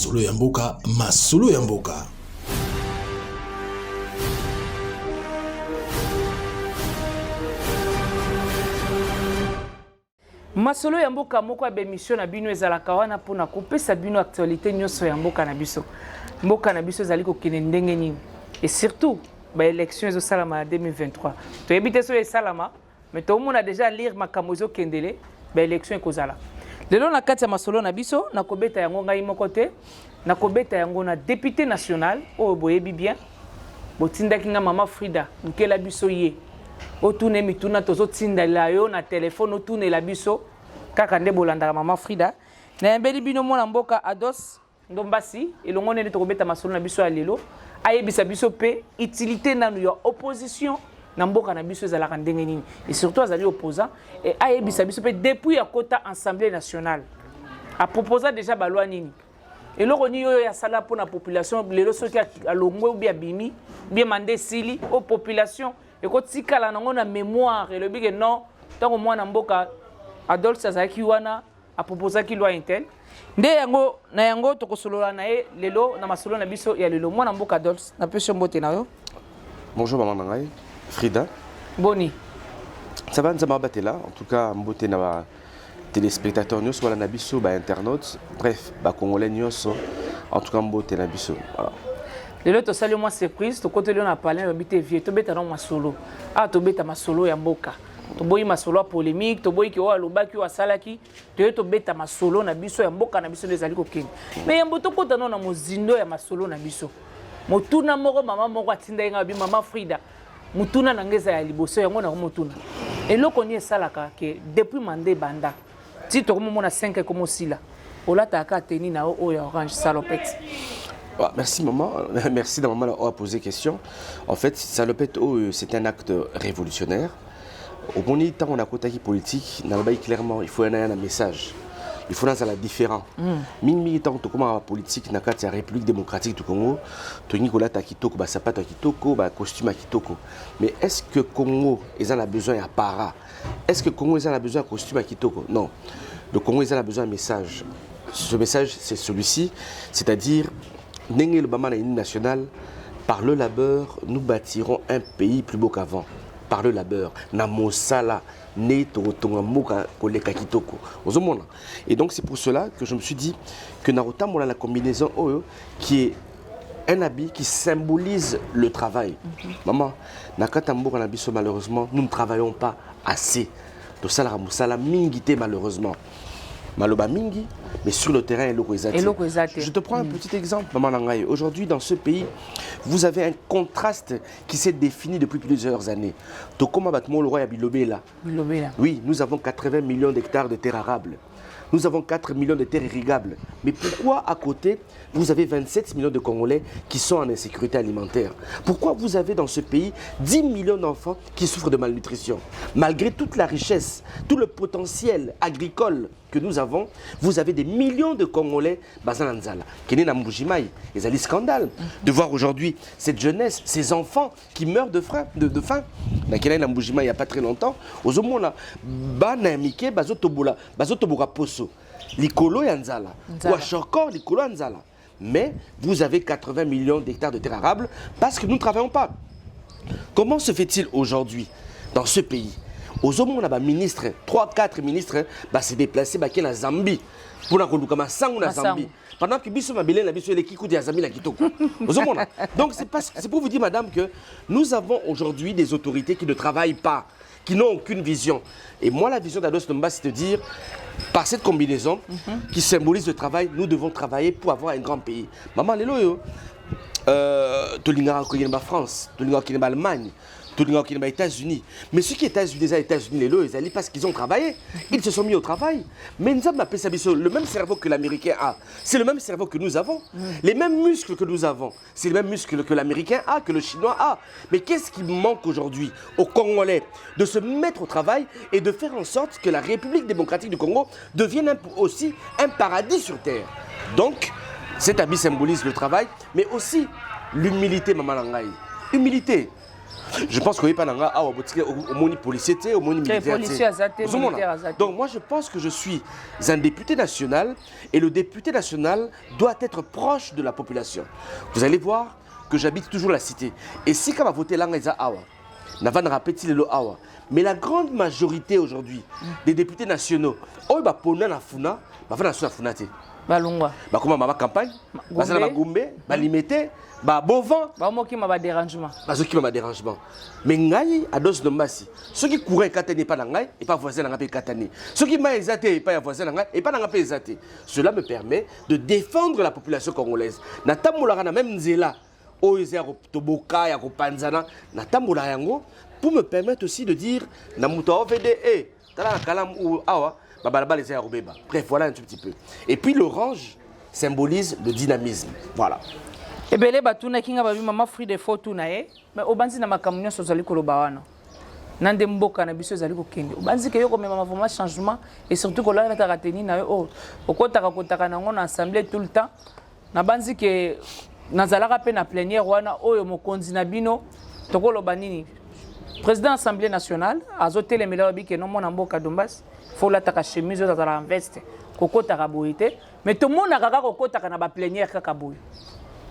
masolo ya mboka, masolo ya mboka. Masolo ya mboka moko ya bémission na bino ezalaka wana pona kopesa bino actualité nyonso ya mboka na biso. Mboka na biso ezali kokende ndenge nini. Et surtout, ba élection ezosalama 2023. Toyebi te so esalama, mais tout le monde a déjà lire makambo ezokendele, ba élection ekozala. Lelo na kati ya masolo na biso na kobeta yango ngai moko te, na kobeta yango na député national oyo boyebi bien. Botindaki nga mama Frida, nkela biso ye. Otune mituna tozotinda la yo na téléphone otune la biso kaka nde bolandaka mama Frida. Na yembeli bino mwana mboka Ados Ndombasi elongo nene tokobeta masolo na biso ya lelo. Ayebisa biso pe utilité nanu ya opposition na mboka na biso ezalaka ndenge nini. Et surtout azali opposant et ayebisa biso pe depuis ya kota Assemblée nationale. A proposé déjà ba loi nini. Et loko ni yo ya sala pour la population lelo soki alongwe ou bien bimi bien mandé sili aux population et quand tikala nango na mémoire et le big non tant que moi na mboka Adolphe Sazaki wana a proposé ki loi intel nde yango na yango tokosolola na ye lelo na masolo na biso ya lelo moi na mboka Adolphe na peso mbote na yo. Bonjour maman nangai Frida. Boni. Ça va nzama batela en tout cas mbote na téléspectateurs nyonso wala na biso ba internautes bref ba congolais nyonso en tout cas mbote na biso. Voilà. Lelo to sali moi surprise to côté na parler na bité vieux to beta na masolo. Ah to beta masolo ya mboka. To boyi masolo polémique, to boyi ki o alobaki o asalaki, to beta masolo na biso ya mboka na biso les ali kokende. Mais yambo to kota na mozindo ya masolo na biso. Motuna moko mama moko atinda nga bi mama Frida. Mutuna na ngeza ya liboso yango na motuna. Eloko ni esalaka ke depuis mandé banda. Si tu as 5 comme aussi là, on a tenu na orange salopette. Merci maman, merci de maman a posé question. En fait, salopette c'est un acte révolutionnaire. Au bon temps on a côté politique, on a clairement il faut un message. Il faut dans la différent. Mingi tant que comment politique na kati ya République démocratique du Congo, to Nicolas Takitoko ba sapato kitoko ba costume kitoko. Mais est-ce que Congo ils en a besoin à para? Est-ce que Congo ils en a besoin de costume kitoko? Non. Le Congo ils en a besoin d'un message. Ce message c'est celui-ci, c'est-à-dire Ndenge le Bama national par le labeur, nous bâtirons un pays plus beau qu'avant. Par le labeur, namosala et donc c'est pour cela que je me suis dit que Narota Mola la combinaison qui est un habit qui symbolise le travail. Maman, Nakatambour Nabiso malheureusement, nous ne travaillons pas assez. De Salara Moussala Mingité malheureusement. Maloba Mingi, mais sur le terrain, je te prends un petit exemple, Maman Langaï. Aujourd'hui, dans ce pays, vous avez un contraste qui s'est défini depuis plusieurs années. Tokoma Batmo, le roi Abilobela. Oui, nous avons 80 millions d'hectares de terres arables. Nous avons 4 millions de terres irrigables. Mais pourquoi à côté, vous avez 27 millions de Congolais qui sont en insécurité alimentaire? Pourquoi vous avez dans ce pays 10 millions d'enfants qui souffrent de malnutrition? Malgré toute la richesse, tout le potentiel agricole que nous avons, vous avez des millions de Congolais Bazananzala. Kene na Mbujimaï, ils ont scandale de voir aujourd'hui cette jeunesse, ces enfants qui meurent de faim. Na Kene na Mbujimaï il n'y a pas très longtemps, aux hommes banamike bazotobola, bazotoboka poso, likolo yanzala, ou encore likolo yanzala. Mais vous avez 80 millions d'hectares de terres arables parce que nous ne travaillons pas. Comment se fait-il aujourd'hui dans ce pays? Aux hommes, on a ministre, 3-4 ministres, se déplacer à Zambie. Pour la Zambie. Pendant que Bissou Mabélé, la Bissou, les Kikou de Zambie, la Kitoko. Donc c'est pour vous dire, madame, que nous avons aujourd'hui des autorités qui ne travaillent pas, qui n'ont aucune vision. Et moi, la vision d'Ados Nomba, c'est de dire, par cette combinaison qui symbolise le travail, nous devons travailler pour avoir un grand pays. Maman, les loyaux, Tolinga Koyenba France, Tolinga Koyenba Allemagne, Tolinga Koyenba États-Unis. Mais ceux qui sont États-Unis, les loyaux, ils allaient parce qu'ils ont travaillé. Ils se sont mis au travail. Mais nous avons appelé ça le même cerveau que l'Américain a. C'est le même cerveau que nous avons. Les mêmes muscles que nous avons. C'est les mêmes muscles que l'Américain a, que le Chinois a. Mais qu'est-ce qui manque aujourd'hui aux Congolais? De se mettre au travail et de faire en sorte que la République démocratique du Congo devienne aussi un paradis sur terre. Donc, cet habit symbolise le travail, mais aussi l'humilité, Maman Langaï. Humilité. Je pense qu'il n'y a pas au moni policier, au moni militaire. Donc moi je pense que je suis un député national et le député national doit être proche de la population. Vous allez voir que j'habite toujours la cité. Et si quand on va voter l'Angaïza Awa, mais la grande majorité aujourd'hui des députés nationaux, oh bah pona na funa, bah fana sur la funate. Balongwa. Bah comment ma campagne, bah ça va gombe, bah limité, bah bon vent. Bah moi qui m'a dérangement. Bah ce qui m'a dérangement. Mais ngai a dos de massi. Ceux qui couraient katane pas ngai et pas voisin nanga pe katane. Ceux qui m'a exaté et pas voisin ngai et pas nanga pe exaté. Cela me permet de défendre la population congolaise. Na tambola na même nzela. Oyo toboka ya kopanzana na tambola yango pour me permettre aussi de dire na muto OVDE tala kalam ou awa babalaba les ya robeba. Bref, voilà un tout petit peu. Et puis l'orange symbolise le dynamisme. Voilà. Et belé batuna kinga babi mama fruit de faux tuna mais obanzi na makamunyo sozali koloba wana. Nande mboka na biso zali kokende. Obanzi ke yo ko mema vraiment changement et surtout ko la ta rateni na yo okotaka nango na assemblée tout le temps. Na banzi ke nazalaka pe na plénière wana oyo mokonzi na bino tokoloba nini président assemblée nationale azotelemela bike no mona mboka Dombas faut la taka chemise za la veste kokotaka boyete mais tout monde kaka kokotaka na ba plénière kaka boy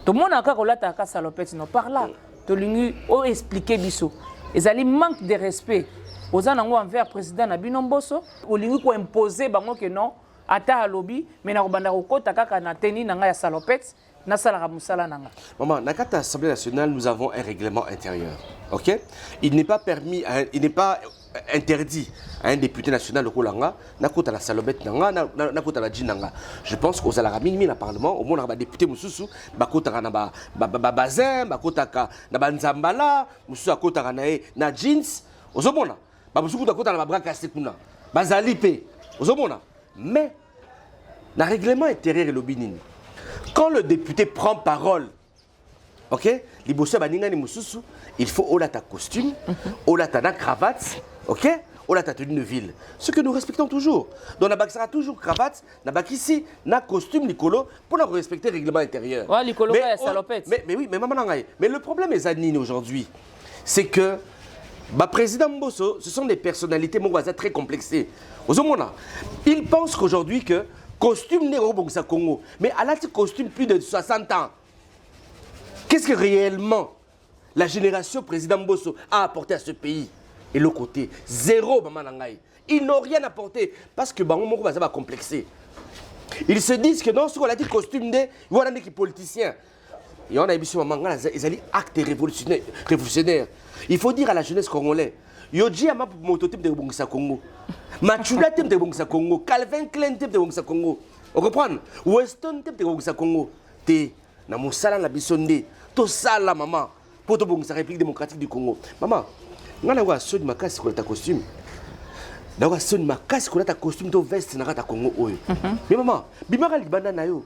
tout monde kaka kolata ka salopette no par là to lingi o expliquer biso ezali manque de respect aux anango envers président na bino mboso o lingi ko imposer bango que non ata alobi mais na kobanda kokotaka kaka na teni na nga ya salopette. Maman, dans l'Assemblée nationale, nous avons un règlement intérieur. Ok? Il n'est pas permis, il n'est pas interdit à un député national de Kolanga, nakota la salobette nanga, nakota la djinanga. Je pense qu'aux alaramini, le Parlement, au moins, on a député Moussou, bakota na bazin, bakota na banzambala, Moussou akota na jeans, ozomona. Moussou akota na bras cassés kuna, bazalipe, ozomona. Mais, dans le règlement intérieur et l'obinini. Quand le député prend parole, ok, il faut olata costume, olata na cravate, ok, olata tenue de ville. Ce que nous respectons toujours. Donc la sera toujours cravate, la ici, na costume licolo pour respecter le règlement intérieur. Ouais, licolo est salopette. Mais oui, mais le problème est Zanine aujourd'hui, c'est que président Mbosso, ce sont des personnalités très complexées. Ils pensent qu'aujourd'hui que costume n'est pas Congo, mais à la costume plus de 60 ans. Qu'est-ce que réellement la génération président Mbosso a apporté à ce pays? Et l'autre côté, zéro, maman Nangaï. Ils n'ont rien apporté parce que Bango Moko va complexer. Ils se disent que non, ce qu'on a dit costume des, voilà des politiciens. Et on a vu sur maman, ils allaient actes révolutionnaires. Il faut dire à la jeunesse congolaise, Yoji ama mototype de Bongsa Congo. Machula type de Bongsa Congo. Calvin Klein type de Bongsa Congo. Vous comprenez? Weston type de Bongsa Congo. Te na mosala na bisonde. To sala maman. Pour to Bongsa République démocratique du Congo. Maman, ngana wa so de makasi ko ta costume. Na wa so de makasi ko ta costume to veste na ta Congo oyo. Mais maman, bimaka libanda na yo.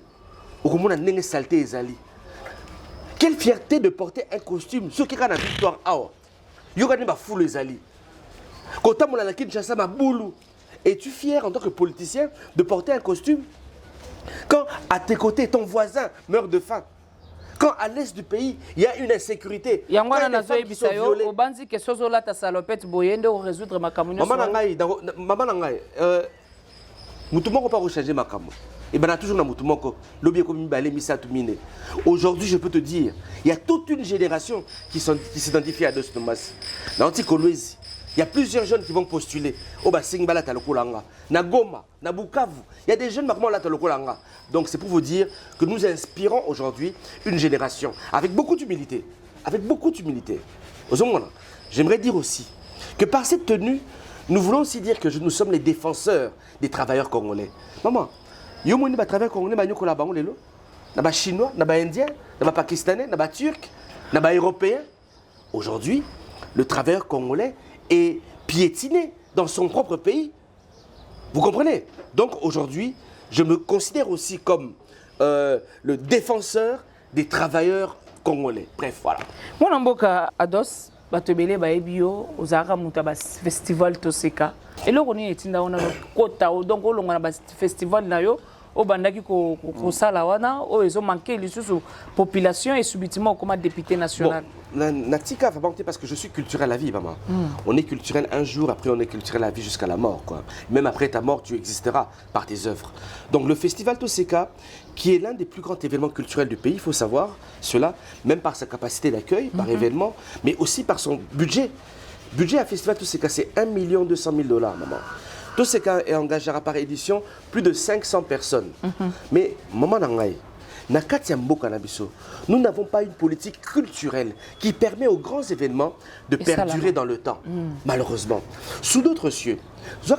Okomona ndenge saleté ezali. Quelle fierté de porter un costume. Ce qui est la victoire awa. Yogani ba foule ezali. Quand on a la Kinshasa ma boulou, es-tu fier en tant que politicien de porter un costume? Quand à tes côtés ton voisin meurt de faim, quand à l'est du pays il y a une insécurité, il y a des femmes qui sont violées. Maman nangai, mutumoko pas rechanger ma camo. Et ben toujours na mutumoko, lobi ko mibale misatu mine. Aujourd'hui, je peux te dire, il y a toute une génération qui s'identifie à Dos Thomas. Nanti Kolwezi. Il y a plusieurs jeunes qui vont postuler. Au Basingbala Talokolanga, na Goma, na Bukavu. Il y a des jeunes marquement là Talokolanga. Donc c'est pour vous dire que nous inspirons aujourd'hui une génération avec beaucoup d'humilité. Avec beaucoup d'humilité. J'aimerais dire aussi que par cette tenue, nous voulons aussi dire que nous sommes les défenseurs des travailleurs congolais. Maman, il y a des travailleurs congolais qui sont là, il y a Chinois, il y a Indiens, il y a Pakistanais, il y a Turcs, il y a Européens. Aujourd'hui, le travailleur congolais est piétiné dans son propre pays. Vous comprenez? Donc aujourd'hui, je me considère aussi comme le défenseur des travailleurs congolais. Bref, voilà. Mon amboka Ados, batebele baebio, ozaka mutaba festival toseka. Et là on est tinda on a kota donc on a festival na yo, au bandaki ko sala wana o ils ont manqué les sous population et subitement comme député national. Natika va manquer parce que je suis culturel à vie, maman. On est culturel un jour, après on est culturel à vie jusqu'à la mort, quoi. Même après ta mort, tu existeras par tes œuvres. Donc le festival Toseka, qui est l'un des plus grands événements culturels du pays, il faut savoir cela, même par sa capacité d'accueil, par événement, mais aussi par son budget. Budget à Festival Toseka, c'est 1 200 000 $, maman. Toseka est engagé par édition plus de 500 personnes. Mais, maman Nangaï, nous n'avons pas une politique culturelle qui permet aux grands événements de perdurer dans le temps, malheureusement. Sous d'autres cieux, ils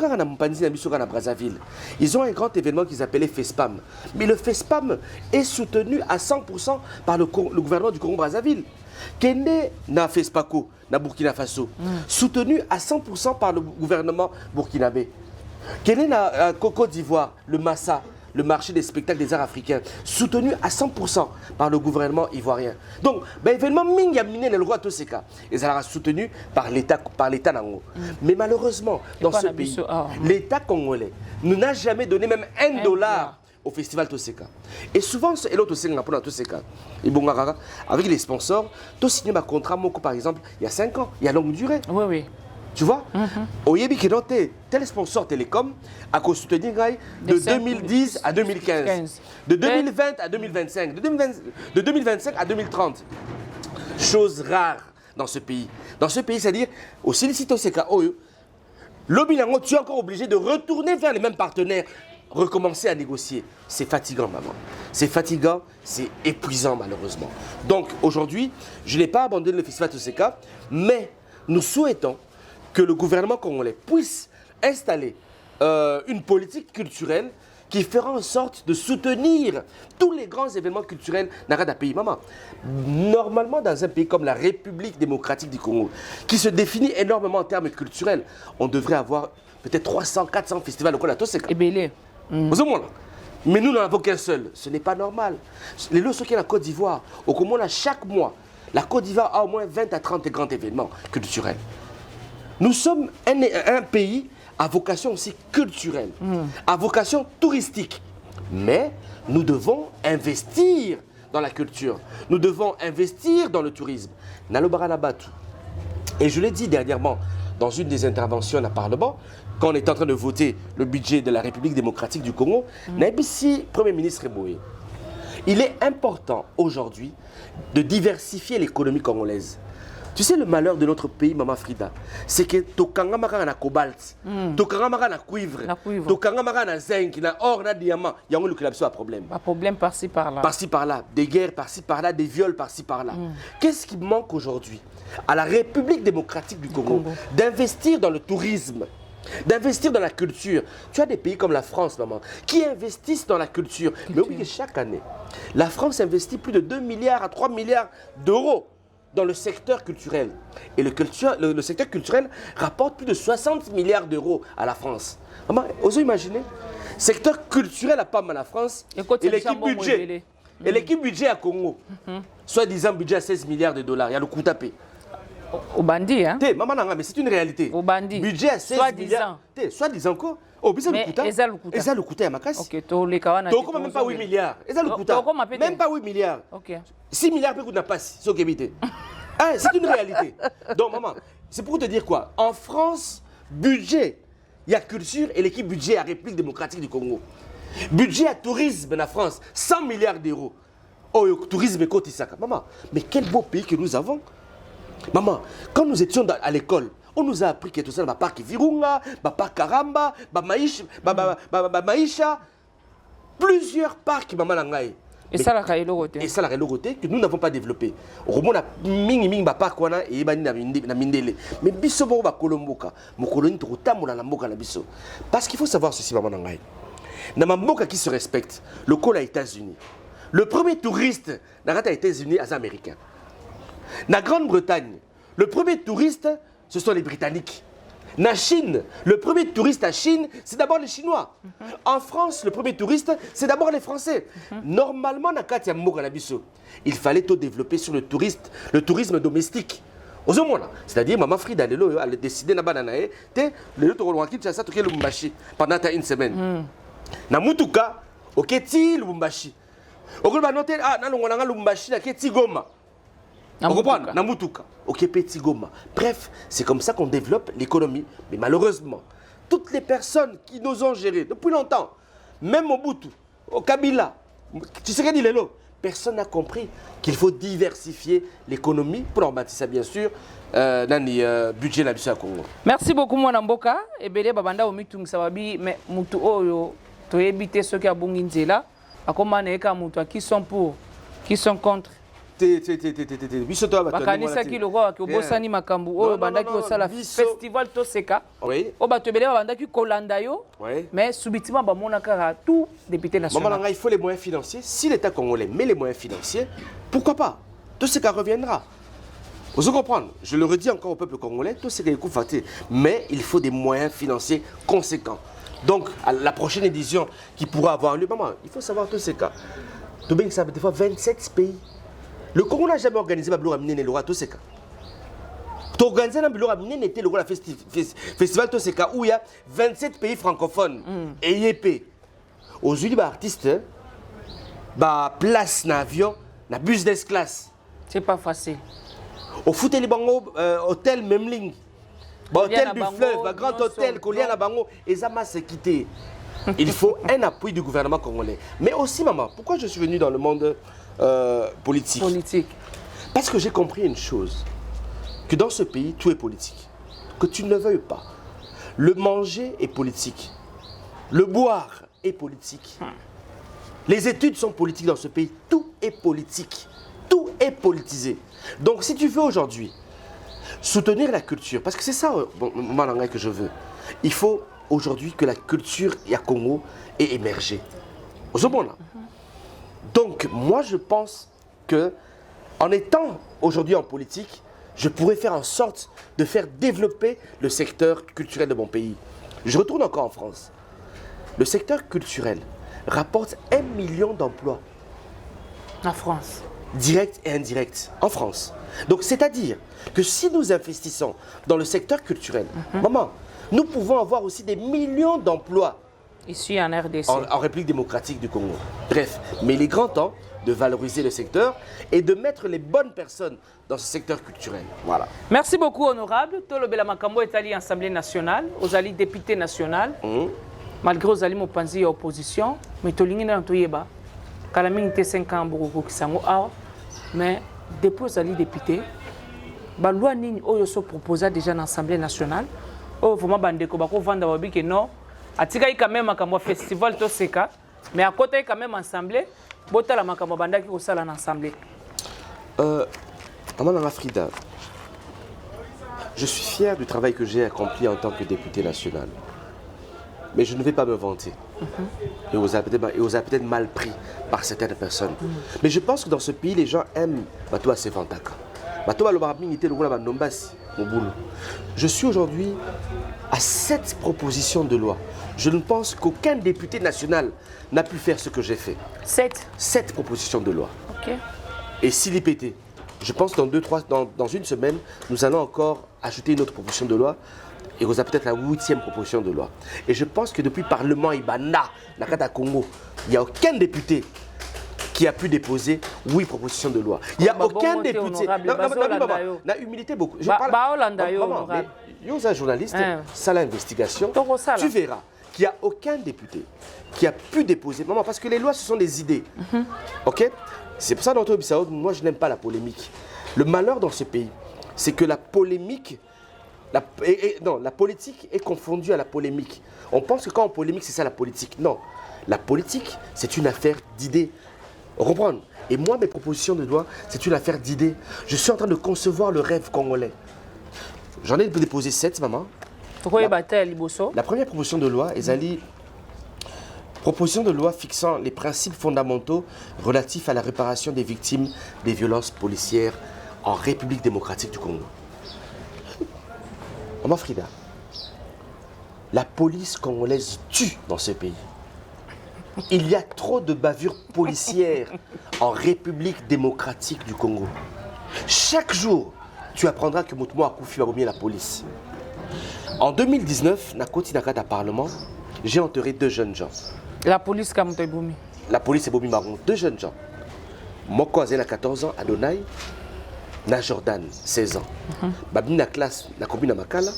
ont un grand événement qu'ils appelaient FESPAM. Mais le FESPAM est soutenu à 100% par le gouvernement du Congo-Brazzaville. Kende na FESPACO, na Burkina Faso, soutenu à 100% par le gouvernement burkinabé. Kende na Côte d'Ivoire, le Massa, le marché des spectacles des arts africains, soutenu à 100% par le gouvernement ivoirien. Donc, l'événement Mingamine le roi Toseka, ils seront soutenus par l'État Nango. Mais malheureusement, dans ce pays, l'État congolais n'a jamais donné même $1 au festival Toseka. Et souvent, et l'autre Toseka, avec les sponsors, tu signes un contrat, par exemple, il y a 5 ans, il y a longue durée. Oui, oui. Tu vois, au Yébi qui notait tel sponsor télécom a soutenir de 2010 à 2015, de 2020 à 2025, de 2025 à 2030. Chose rare dans ce pays. Dans ce pays, c'est-à-dire, au Silicito Seka, l'Obilango, tu es encore obligé de retourner vers les mêmes partenaires, recommencer à négocier. C'est fatigant, maman. C'est fatigant, c'est épuisant, malheureusement. Donc, aujourd'hui, je n'ai pas abandonné le festival Toseka, mais nous souhaitons que le gouvernement congolais puisse installer une politique culturelle qui fera en sorte de soutenir tous les grands événements culturels dans le pays. Maman, normalement, dans un pays comme la République démocratique du Congo, qui se définit énormément en termes culturels, on devrait avoir peut-être 300, 400 festivals au Toseka. Et mais nous n'en avons qu'un seul. Ce n'est pas normal. Les lots qui est la Côte d'Ivoire, au Congo, chaque mois, la Côte d'Ivoire a au moins 20 à 30 grands événements culturels. Nous sommes un pays à vocation aussi culturelle, à vocation touristique. Mais nous devons investir dans la culture. Nous devons investir dans le tourisme. Et je l'ai dit dernièrement dans une des interventions à Parlement, quand on est en train de voter le budget de la République démocratique du Congo, Naïbissi, Premier ministre Boé, il est important aujourd'hui de diversifier l'économie congolaise. Tu sais le malheur de notre pays, Maman Frida, c'est que tokanga maka na cobalt, tokanga maka na cuivre, tokanga maka na zinc, na or, na diamant, il y a un le problème. Un problème par-ci par-là. Par-ci par-là, des guerres par-ci par-là, des viols par-ci par-là. Qu'est-ce qui manque aujourd'hui à la République démocratique du Congo d'investir dans le tourisme, d'investir dans la culture? Tu as des pays comme la France, maman, qui investissent dans la culture. Mais oui, que chaque année, la France investit plus de 2 milliards à 3 milliards d'euros dans le secteur culturel. Et le secteur culturel rapporte plus de 60 milliards d'euros à la France. Maman, osez imaginer, secteur culturel à pas mal la France et l'équipe budget à Congo, soi-disant budget à 16 milliards de dollars. Il y a le coût tapé. Au bandit, hein? Maman, mais c'est une réalité. Au bandit. Budget à 16 milliards. Soi-disant quoi? Oh, mais ça le coût à ma casse. Ok, tu as même pas 8 milliards. Ça le coût même pas 8 milliards. Ok. 6 milliards peut n'a pas si c'est une réalité. Donc maman, c'est pour te dire quoi? En France, budget, il y a culture et l'équipe budget à République démocratique du Congo. Budget à tourisme en France, 100 milliards d'euros. Oh, tourisme et côte Isaka. Maman, mais quel beau pays que nous avons. Maman, quand nous étions à l'école, on nous a appris que tout ça, parc Virunga, parc Karamba, Maïcha, plusieurs parcs, maman Langaï. Et ça, la réalité que nous n'avons pas développé. Au moins, ming parc wana et na mindele. Mais biso bo ba kolomboka, mo koloni to tamola na mboka na biso. Parce qu'il faut savoir ceci, maman Langaï. Na mboka qui se respecte, le col aux États-Unis. Le premier touriste n'a aux États-Unis aux Américains. Na Grande-Bretagne, le premier touriste, ce sont les Britanniques. Na Chine, le premier touriste à Chine, c'est d'abord les Chinois. En France, le premier touriste, c'est d'abord les Français. Normalement, na Katia Mboka Nabiso, il fallait tout développer sur le tourisme domestique. C'est-à-dire, Maman Frida, elle a décidé de pendant une semaine. Na Mutuka, Ok, ti Lubumbashi. Ok, bah noter ah na Lubumbashi na ti Goma. On comprend? Namutuka. Ok, petit Goma. Bref, c'est comme ça qu'on développe l'économie. Mais malheureusement, toutes les personnes qui nous ont gérés depuis longtemps, même Mobutu, au Kabila, tu sais dit Lelo, personne n'a compris qu'il faut diversifier l'économie pour en bâtir ça, bien sûr, dans le budget de la Congo. Merci beaucoup, mon Mboka. Et bien, babanda au mitung sawabi, mais mutu oyo, to éviter ceux qui a bunginzela, à comment neka mutu qui sont pour, qui sont contre. Bakanisa ki lokwa ki obosani makambu oyo bandaki osala festival Toseka. Oui. O bato ebele bandaki kolanda yo. Mais subitement bamona kaka tout député national. Maman, il faut les moyens financiers. Si l'État congolais met les moyens financiers, pourquoi pas? Toseka reviendra. Vous comprenez? Je le redis encore au peuple congolais, Toseka est faté, mais il faut des moyens financiers conséquents. Donc, à la prochaine édition qui pourra avoir lieu, maman, il faut savoir Toseka. Tobeng ça des fois 27 pays. Le Congo n'a jamais organisé le roi Toseka. Tu organisé le roi festival Toseka où il y a 27 pays francophones et YP. Aujourd'hui, les artistes, place dans l'avion, dans business class. C'est pas facile. Au foot, les bango, hôtel même ligne. Hôtel du fleuve, grand hôtel, collier à bango, et ça m'a quitté. Il faut un appui du gouvernement congolais. Mais aussi, maman, pourquoi je suis venu dans le monde politique? Parce que j'ai compris une chose, que dans ce pays, tout est politique. Que tu ne le veuilles pas. Le manger est politique. Le boire est politique. Les études sont politiques dans ce pays. Tout est politique. Tout est politisé. Donc si tu veux aujourd'hui soutenir la culture, parce que c'est ça que je veux, il faut aujourd'hui que la culture à Congo ait émergé. Donc moi je pense que en étant aujourd'hui en politique, je pourrais faire en sorte de faire développer le secteur culturel de mon pays. Je retourne encore en France. Le secteur culturel rapporte 1 million d'emplois. En France. Direct et indirect, en France. Donc c'est-à-dire que si nous investissons dans le secteur culturel, maman, nous pouvons avoir aussi des millions d'emplois. Ici en RDC. En République démocratique du Congo. Bref, mais il est grand temps de valoriser le secteur et de mettre les bonnes personnes dans ce secteur culturel. Voilà. Merci beaucoup, honorable. Tolobela Makambo est allé à l'Assemblée nationale, aux alliés députés nationaux, malgré aux alliés Mopanzi et opposition, mais Tolingi n'a pas yeba. Kalaming était 5 ans pour Kisango, mais depuis aux alliés députés, la loi Nini Oyo se proposa déjà dans l'Assemblée nationale. Oh, vraiment, Bandeko Bako Vanda Wabi que non. Atika quand même un festival Toseka, mais à côté quand même assemblée, bota la makamba bandaki ko sala na assemblée. Amana Frida, je suis fier du travail que j'ai accompli en tant que député national. Mais je ne vais pas me vanter. Et vous avez peut-être mal pris par certaines personnes. Mais je pense que dans ce pays, les gens aiment Bato Asefantaka. Je suis aujourd'hui à 7 propositions de loi. Je ne pense qu'aucun député national n'a pu faire ce que j'ai fait. 7 propositions de loi. Okay. Et s'il y pétait, je pense que dans une semaine, nous allons encore ajouter une autre proposition de loi. Et vous avez peut-être la 8e proposition de loi. Et je pense que depuis le Parlement Ibana, Nakata Congo, il n'y a aucun député qui a pu déposer 8 propositions de loi. Il n'y a aucun député. La humilité beaucoup. Je parle. Vous êtes journaliste, ça l'investigation. Tu verras qu'il n'y a aucun député qui a pu déposer. Maman, parce que les lois, ce sont des idées. Ok? C'est pour ça, dans moi, je n'aime pas la polémique. Le malheur dans ce pays, c'est que la polémique. La politique est confondue à la polémique. On pense que quand on polémique, c'est ça la politique. Non. La politique, c'est une affaire d'idées. On comprend? Et moi, mes propositions de loi, c'est une affaire d'idées. Je suis en train de concevoir le rêve congolais. J'en ai déposé 7, maman. La première proposition de loi, Ezali, proposition de loi fixant les principes fondamentaux relatifs à la réparation des victimes des violences policières en République démocratique du Congo. Maman Frida, la police congolaise tue dans ce pays. Il y a trop de bavures policières en République démocratique du Congo. Chaque jour, tu apprendras que Moutmo a Koufi va remis la police. En 2019, Nakoti Nakata Parlement, j'ai enterré 2 jeunes gens. La police comme tu boumi. La police est Bobby Marron, deux jeunes gens. Moko a 14 ans, Adonai, na Jordan, 16 ans. Babini na classe, na commune Makala,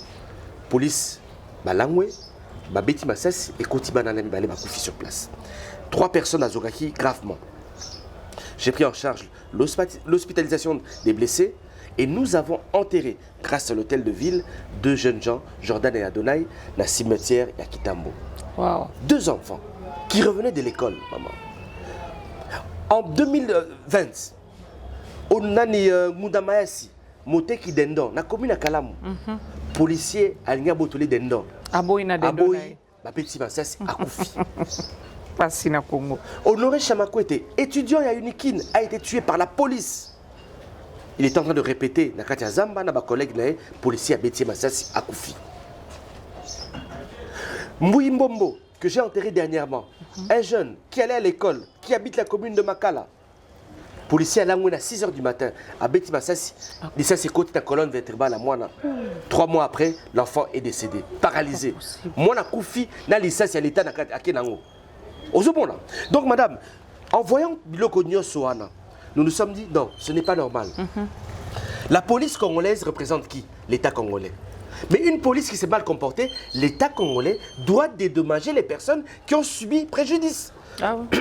police, Balangwe, Babeti Massassi et Kotiba Nanami Balé Bakoufi sur place. 3 personnes à Zogaki gravement. J'ai pris en charge l'hospitalisation des blessés et nous avons enterré, grâce à l'hôtel de ville, 2 jeunes gens, Jordan et Adonai, dans le cimetière Yakitambo. Wow. 2 enfants qui revenaient de l'école, maman. En 2020, on a ni Moudamayasi, Moteki Dendon, na commune à Kalamu. Policier Aligna Botolé Dendon. Aboyi na Dendon. Aboyi, ma petite Massassi, à Koufi. Passé na Congo. Honoré Chamakwete, étudiant à Unikin, a été tué par la police. Il est en train de répéter, na Katia Zamba, na ba collègue na policier à Bétier Massassi, à Koufi. Mbouimbombo, que j'ai enterré dernièrement, un jeune qui allait à l'école, qui habite la commune de Makala. Policier à Langoué à 6 h du matin, à Béti Massassi, ça c'est côté de la colonne vertébrale à Moana. 3 mois après, l'enfant est décédé, paralysé. Moana Koufi, na l'issas à l'état à Kenango. Donc madame, en voyant Biloko Soana, nous nous sommes dit non, ce n'est pas normal. La police congolaise représente qui? L'État congolais. Mais une police qui s'est mal comportée, l'État congolais doit dédommager les personnes qui ont subi préjudice. Ah oui.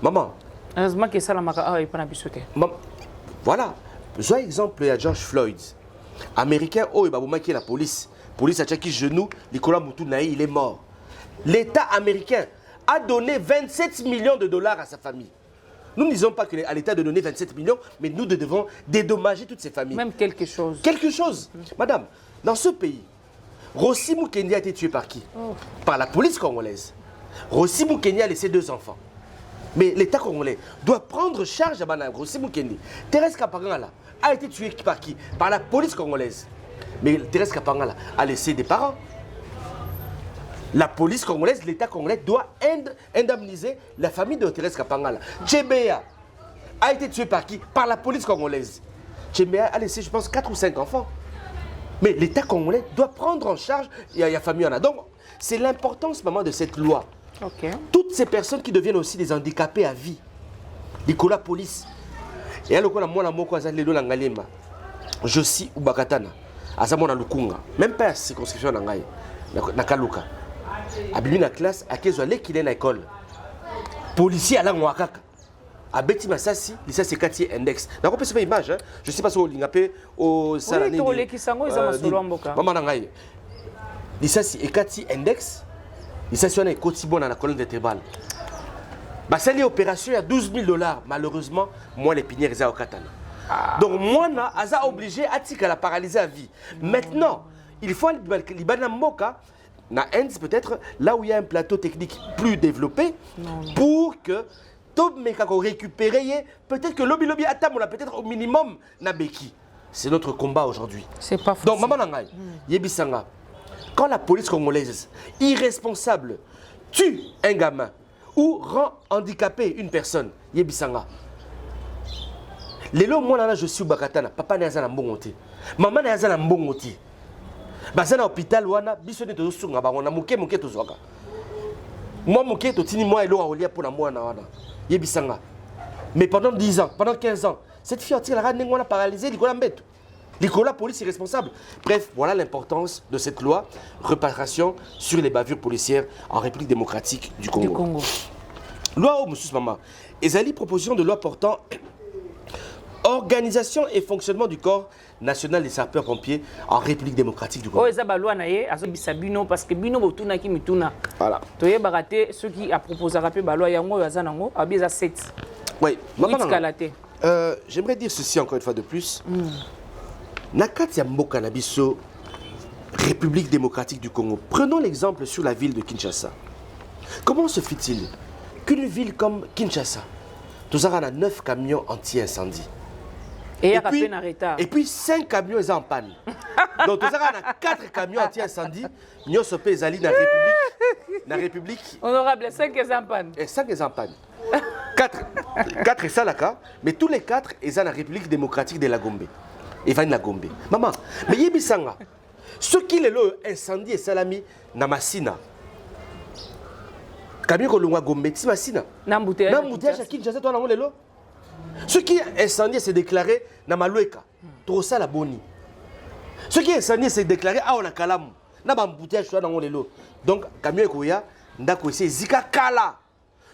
Maman. Heureusement que ça, la maca est pas n'abusé. Voilà. J'ai exemple à George Floyd. Américain, oh, il va qui la police. Police a checké genou, Nicolas Moutou-Naï, il est mort. L'État américain a donné 27 millions de dollars à sa famille. Nous ne disons pas qu'à l'État de donner 27 millions, mais nous devons dédommager toutes ces familles. Même quelque chose. Quelque chose. Madame, dans ce pays, Rossi Moukendi a été tué par qui? Par la police congolaise. Rossi Moukendi a laissé 2 enfants. Mais l'État congolais doit prendre charge à Rossi Moukendi. Thérèse Kapangala a été tuée par qui? Par la police congolaise. Mais Thérèse Kapangala a laissé des parents. La police congolaise, l'État congolais doit indemniser la famille de Thérèse Kapangala. Tchébéa a été tué par qui? Par la police congolaise. Tchébéa a laissé, je pense, 4 ou 5 enfants. Mais l'État congolais doit prendre en charge la famille. Donc, c'est l'importance, maman, de cette loi. Okay. Toutes ces personnes qui deviennent aussi des handicapés à vie. Nicolas police. Et alors, je suis Ubakatana. Azamona Lukunga. Même pas à circonscription Nangaï. Nakaluka. Abimi na classe, à Kezwale qui est à l'école. Policier à la Mwakaka. À Betty Massassi, ça c'est quartier index. D'accord, c'est pas image. Je sais pas si on l'ingapé au salarié. Oui, les qui sont ils ont solo mboka. Maman Nangaï. Ça c'est quartier index. Ça c'est un quotidien dans la colonne vertébrale. Bah ça les opérations à 12 000 $. Malheureusement, moi les pinières ils ont au Katana. Donc moi na aza obligé à tika la paralyser à vie. Maintenant, il faut l'ibana moka. Na Inde, peut-être, là où il y a un plateau technique plus développé, pour que tout mekako récupérer, peut-être que lobby atam, on a peut-être au minimum nabeki. C'est notre combat aujourd'hui. C'est pas facile. Donc, maman Nangaï, Yebisanga, quand la police congolaise, irresponsable, tue un gamin ou rend handicapé une personne, Yebisanga. Lelo, moi, je suis au Bakatana, papa n'est pas bon côté, maman n'est pas bon côté. Bazana hôpital wana biso ne tosunga bango na muke tozwaka. Moi muke to tini moi elo aolia pour na moi na wana. Yebisanga. Mais pendant 10 ans, pendant 15 ans, cette fille a la ngwana paralysée, Nicolas Mbeto. Nicolas police est responsable. Bref, voilà l'importance de cette loi réparation sur les bavures policières en République démocratique du Congo. Loi monsieur maman. Ezali proposition de loi portant organisation et fonctionnement du corps national des sapeurs-pompiers en République démocratique du Congo. Oh, ça va loi naie, azobisa bino parce que bino botuna ki mituna. Voilà. Toye baraté ceux qui a proposé rappeler ba loi yango yazanango abiza 7. Oui, maman. J'aimerais dire ceci encore une fois de plus. Nakati ya mboka na biso République démocratique du Congo. Prenons l'exemple sur la ville de Kinshasa. Comment se fait-il qu'une ville comme Kinshasa, nous avons 9 camions anti-incendie? Et puis 5 camions sont en panne. Donc nous avons 4 camions anti-incendie. Nous sommes allés dans la République. Honorable, 5 sont en panne. Et 5 sont en panne. 4 sont là, mais tous les 4 sont dans la République démocratique de la Gombe. Et va la Gombe. Maman, mais yebisanga. Ce qui est le incendie et salami na Masina. camion kolongwa Gombe ti masina na mbouteillage à Kinshasa toi na lelo ce qui est incendie s'est déclaré na Malueka to ça la boni ce qui est incendie s'est déclaré à on a Kalamu na ba mbouteillage toi na lelo donc camion ekoya ndako ese zika kala.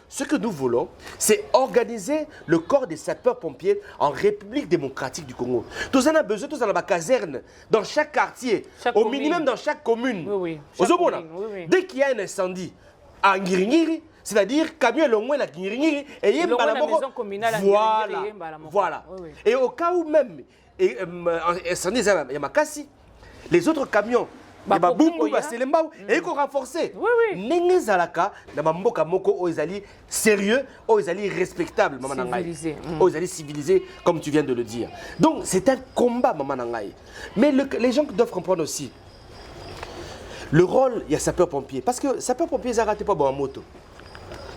Ce que nous voulons, c'est organiser le corps des sapeurs-pompiers en République démocratique du Congo. Tous en a besoin, tous en a ma caserne, dans chaque quartier, au minimum dans chaque commune. Oui, oui. Dès qu'il y a un incendie à Ngiringiri, c'est-à-dire camion le moins la Ngiringiri et il y a maison communale. Voilà. Et au cas où même incendie, il y a Makassi, les autres camions. Et bah boum boum c'est l'embao et qu'on renforcer. N'engé zalaka na mboka moko o ezali sérieux o ezali respectable maman nangai. O ezali civilisé comme tu viens de le dire. Donc c'est un combat maman nangai. Mais les gens doivent comprendre aussi le rôle il y a sapeur pompier parce que sapeur pompier ça raté pas bon en moto.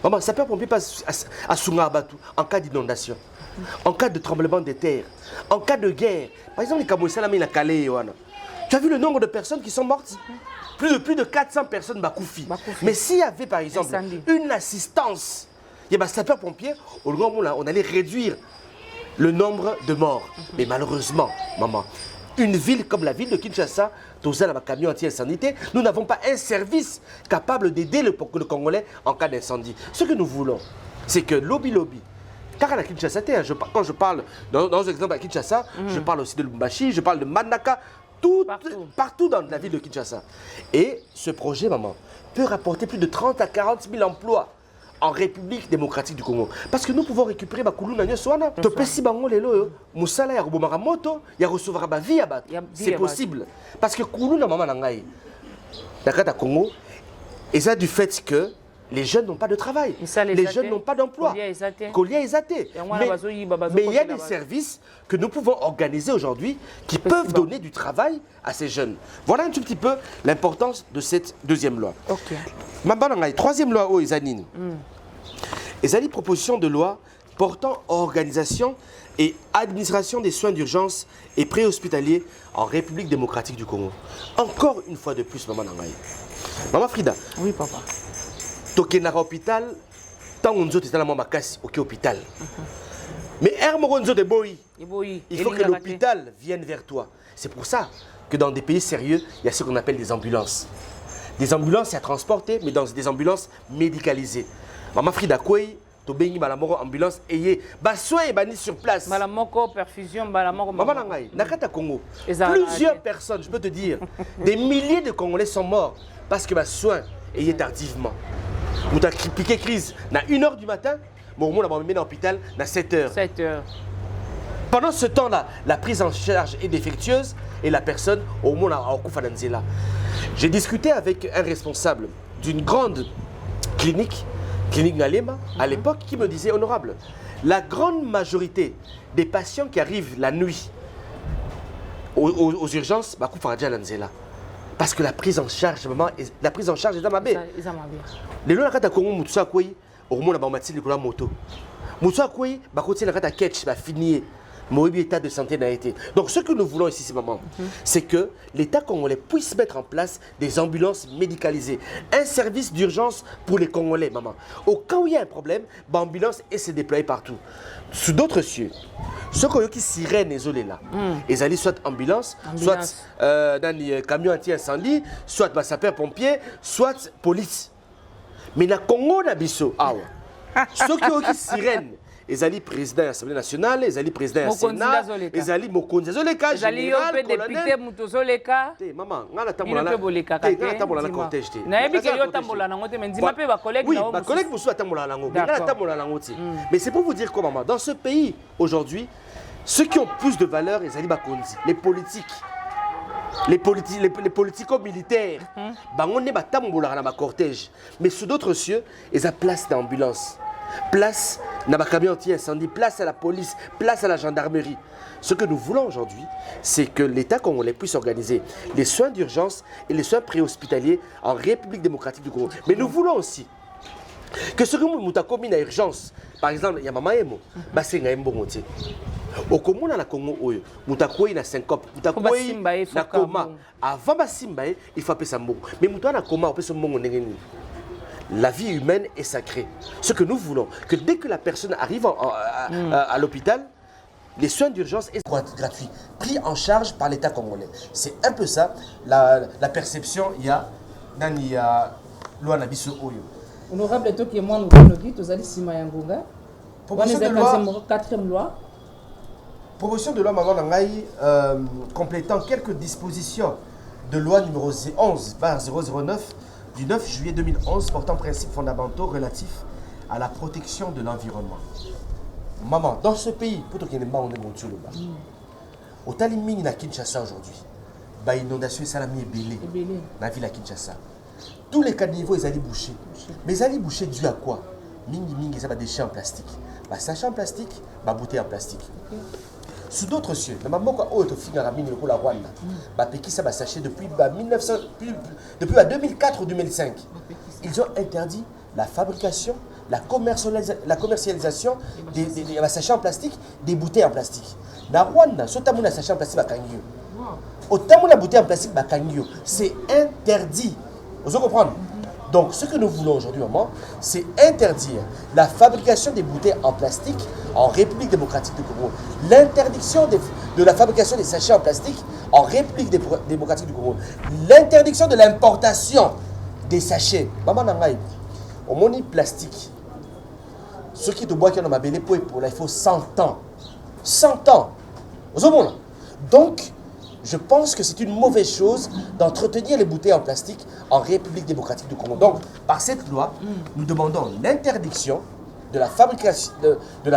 Maman sapeur pompier passe à Sungarbatu en cas d'inondation, en cas de tremblement de terre, en cas de guerre. Par exemple les Kamoïsa la mina Calais wana. Tu as vu le nombre de personnes qui sont mortes? Plus de 400 personnes bakoufi. Mais s'il y avait par exemple une assistance, il y a des sapeurs-pompiers, on allait réduire le nombre de morts. Mais malheureusement, maman, une ville comme la ville de Kinshasa, camion anti-incendie, nous n'avons pas un service capable d'aider le Congolais en cas d'incendie. Ce que nous voulons, c'est que lobby, car à Kinshasa, quand je parle, dans un exemple à Kinshasa, je parle aussi de Lubumbashi, je parle de Manaka, partout dans la ville de Kinshasa. Et ce projet, maman, peut rapporter plus de 30 à 40 000 emplois en République démocratique du Congo. Parce que nous pouvons récupérer Bakoulou Nanyo Swana. Topesi bango lelo, Moussala ya Robomara Moto, ya recevoir ba vie abat. C'est possible. Parce que Koulou na maman nangai. Dakata Congo, et ça du fait que les jeunes n'ont pas de travail, les jeunes n'ont pas d'emploi. Mais il y a des services que nous pouvons organiser aujourd'hui qui peuvent donner du travail à ces jeunes. Voilà un tout petit peu l'importance de cette deuxième loi. Troisième loi, oh, Ezanine. Ezali, proposition de loi portant organisation et administration des soins d'urgence et préhospitaliers en République démocratique du Congo. Encore une fois de plus, maman Nangaï. Maman Frida. Oui, papa. Tokenara hôpital, tant on dit que la maman casse au hôpital. Mais il faut que l'hôpital vienne vers toi. C'est pour ça que dans des pays sérieux, il y a ce qu'on appelle des ambulances. Des ambulances à transporter, mais dans des ambulances médicalisées. Maman Frida Koué, Tobengi Malamoro ambulance ayé, soin et bani sur place. Malamoko perfusion, Malamoko. Maman Nangaï, Nakata Congo. Plusieurs personnes, je peux te dire, des milliers de Congolais sont morts parce que soin ayé tardivement. Vous avez piqué crise à 1h du matin, mais au moins on a mis dans l'hôpital à 7h. 7h. Pendant ce temps-là, la prise en charge est défectueuse et la personne, au moins, a Koufananzela. J'ai discuté avec un responsable d'une grande clinique Ngalema, à l'époque, qui me disait, honorable, la grande majorité des patients qui arrivent la nuit aux urgences, parce que la prise en charge, est dans ma baie. Les gens qui ont Congo Moutsa Kouy, au moins la bamati de la moto. Moutsa Kouy, côté la cata catch va finir. Mon état de santé n'a été. Donc ce que nous voulons ici, maman, c'est que l'État congolais puisse mettre en place des ambulances médicalisées, un service d'urgence pour les Congolais, maman. Au cas où il y a un problème, l'ambulance est se déployer partout. Sous d'autres cieux, ceux qui ont sirène isolée là, ils allaient soit ambulance, soit dans les camions anti-incendie, soit sapeur-pompier, soit police. Mais dans le Congo, ceux qui ont sirène, ils allaient président de l'Assemblée nationale, ils allaient président du Sénat, ils allaient Mokonzi Zoleka, général, colonel. Maman, on a tambola na cortège. Oui, ma collègue Moussou a tambola na ngoti. Mais c'est pour vous dire quoi, maman, dans ce pays aujourd'hui, ceux qui ont plus de valeur, ils allaient Bakonzi, les politiques. Les politico-militaires, on est tambola na cortège. Mais sous d'autres cieux, ils ont place d'ambulance. Place à la camion anti-incendie, place à la police, place à la gendarmerie. Ce que nous voulons aujourd'hui, c'est que l'État congolais puisse organiser les soins d'urgence et les soins préhospitaliers en République démocratique du Congo. Mais nous voulons aussi que ce que nous avons commis à urgence, par exemple, il y a Mama Emo, c'est un bon motif. Au Congo, dans le Congo, nous avons na syncope, nous avons na coma. Avant Simbaye, il faut appeler ça mbongo. Mais nous avons na coma, on peut se mbongo. la vie humaine est sacrée. Ce que nous voulons, que dès que la personne arrive à l'hôpital, les soins d'urgence sont gratuits, pris en charge par l'État congolais. C'est un peu ça, la perception, il y a loi na biso oyo. Honorable Toki moi nous dit tous allez sima yangonga. Proposition de loi, quatrième loi. Proposition de loi Maman Nangaï complétant quelques dispositions de loi numéro 11/009 du 9 juillet 2011 portant principes fondamentaux relatifs à la protection de l'environnement. Maman, dans ce pays, pour que on est bon le bas. Au Talimini na Kinshasa aujourd'hui, bah inondation salami est belé. La ville à Kinshasa. Tous les caniveaux ils allaient boucher. Mais ils allaient boucher dû à quoi? Mingi ça va déchets en plastique. Bah sachet en plastique, bah bouteille en plastique. Sous d'autres cieux, la maman quoi oh to finga la mine le la Rwanda. Bah peki ça va sachet depuis 2004 ou 2005. Ils ont interdit la fabrication, la commercialisation des sachets en plastique, des bouteilles en plastique. Na Rwanda, so tamuna sachet en plastique ba kangyo. Autant la bouteille en plastique ba kangyo, c'est interdit. Vous comprenez? Donc, ce que nous voulons aujourd'hui, maman, c'est interdire la fabrication des bouteilles en plastique en République démocratique du Congo. L'interdiction de la fabrication des sachets en plastique en République démocratique du Congo. L'interdiction de l'importation des sachets. Maman Nangaï, au moni plastique, ce qui te boit qui dans ma belle pour il faut 100 ans. 100 ans. Vous comprenez? Donc, je pense que c'est une mauvaise chose d'entretenir les bouteilles en plastique en République démocratique du Congo. Donc, par cette loi, nous demandons l'interdiction de la